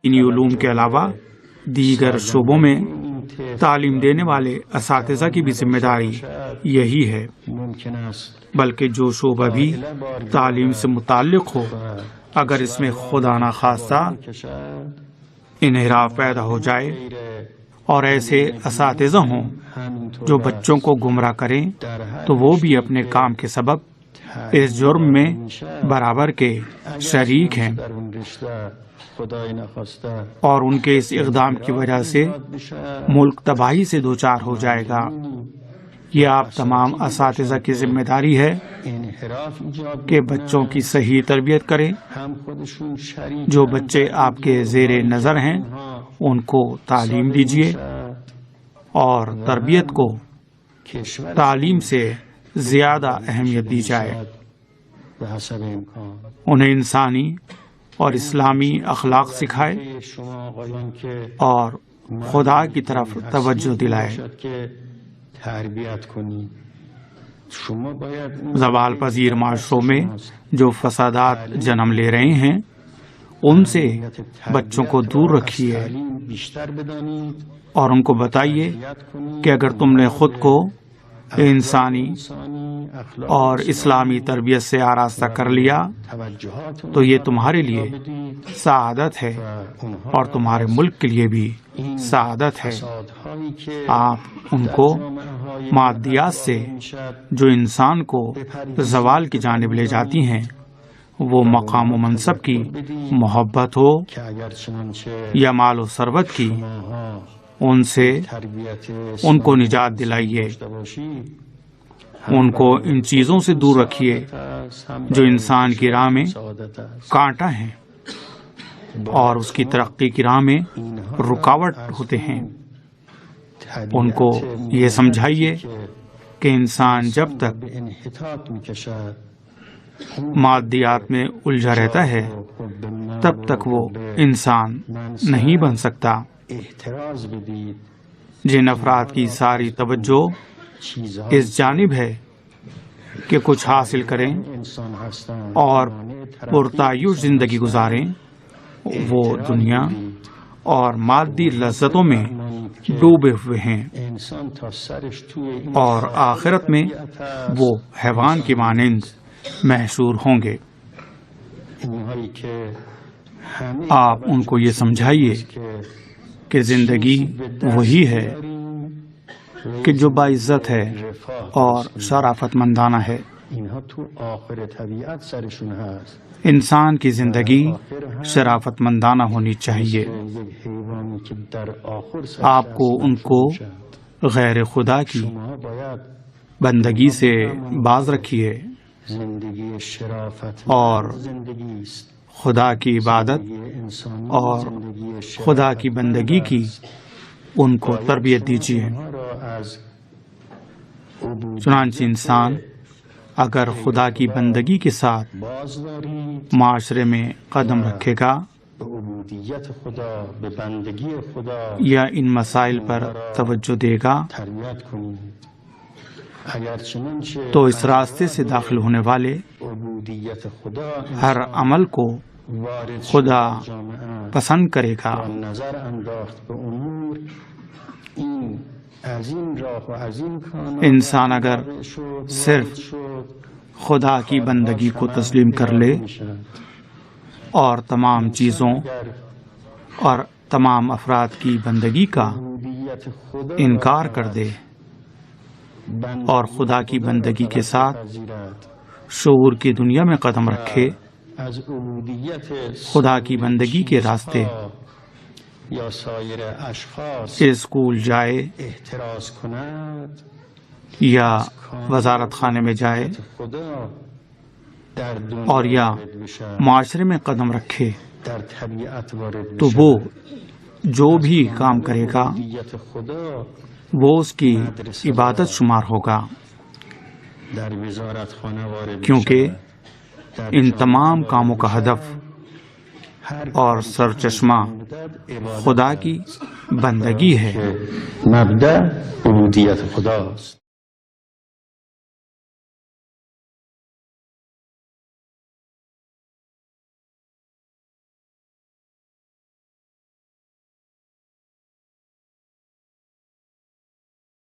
دینی علوم کے علاوہ دیگر شعبوں میں تعلیم دینے والے اساتذہ کی بھی ذمہ داری یہی ہے، بلکہ جو شعبہ بھی تعلیم سے متعلق ہو، اگر اس میں خدا نخواستہ انحراف پیدا ہو جائے اور ایسے اساتذہ ہوں جو بچوں کو گمراہ کریں، تو وہ بھی اپنے کام کے سبب اس جرم میں برابر کے شریک ہیں، اور ان کے اس اقدام کی وجہ سے ملک تباہی سے دوچار ہو جائے گا۔ یہ آپ تمام اساتذہ کی ذمہ داری ہے کہ بچوں کی صحیح تربیت کریں۔ جو بچے آپ کے زیر نظر ہیں ان کو تعلیم دیجیے، اور تربیت کو تعلیم سے زیادہ اہمیت دی جائے۔ انہیں انسانی اور اسلامی اخلاق سکھائے اور خدا کی طرف توجہ دلائے۔ زوال پذیر معاشروں میں جو فسادات جنم لے رہے ہیں ان سے بچوں کو دور رکھیے، اور ان کو بتائیے کہ اگر تم نے خود کو انسانی اور اسلامی تربیت سے آراستہ کر لیا تو یہ تمہارے لیے سعادت ہے اور تمہارے ملک کے لیے بھی سعادت ہے۔ آپ ان کو مادیات سے جو انسان کو زوال کی جانب لے جاتی ہیں، وہ مقام و منصب کی محبت ہو یا مال و ثروت کی، ان سے ان کو نجات دلائیے۔ ان کو ان چیزوں سے دور رکھیے جو انسان کی راہ میں کانٹا ہیں اور اس کی ترقی کی راہ میں رکاوٹ ہوتے ہیں۔ ان کو یہ سمجھائیے کہ انسان جب تک مادیات میں الجھا رہتا ہے تب تک وہ انسان نہیں بن سکتا۔ جن افراد کی ساری توجہ اس جانب ہے کہ کچھ حاصل کریں اور پرتعیش زندگی گزاریں، وہ دنیا اور مادی لذتوں میں ڈوبے ہوئے ہیں، اور آخرت میں وہ حیوان کی مانند محشور ہوں گے۔ آپ ان کو یہ سمجھائیے کہ زندگی وہی ہے کہ جو باعزت ہے اور شرافت مندانہ ہے۔ انسان کی زندگی شرافت مندانہ ہونی چاہیے۔ آپ کو ان کو غیر خدا کی بندگی سے باز رکھیے اور خدا کی عبادت اور خدا کی بندگی کی ان کو تربیت دیجیے۔ چنانچہ انسان اگر خدا کی بندگی کے ساتھ معاشرے میں قدم رکھے گا یا ان مسائل پر توجہ دے گا تو اس راستے سے داخل ہونے والے ہر عمل کو خدا پسند کرے گا۔ انسان اگر صرف خدا کی بندگی کو تسلیم کر لے اور تمام چیزوں اور تمام افراد کی بندگی کا انکار کر دے اور خدا کی بندگی کے ساتھ شعور کی دنیا میں قدم رکھے، خدا کی بندگی کے راستے اسکول جائے یا وزارت خانے میں جائے اور یا معاشرے میں قدم رکھے، تو وہ جو بھی کام کرے گا وہ اس کی عبادت شمار ہوگا، کیونکہ ان تمام کاموں کا ہدف اور سرچشمہ خدا کی بندگی ہے۔ مبدأ عبودیت خداست۔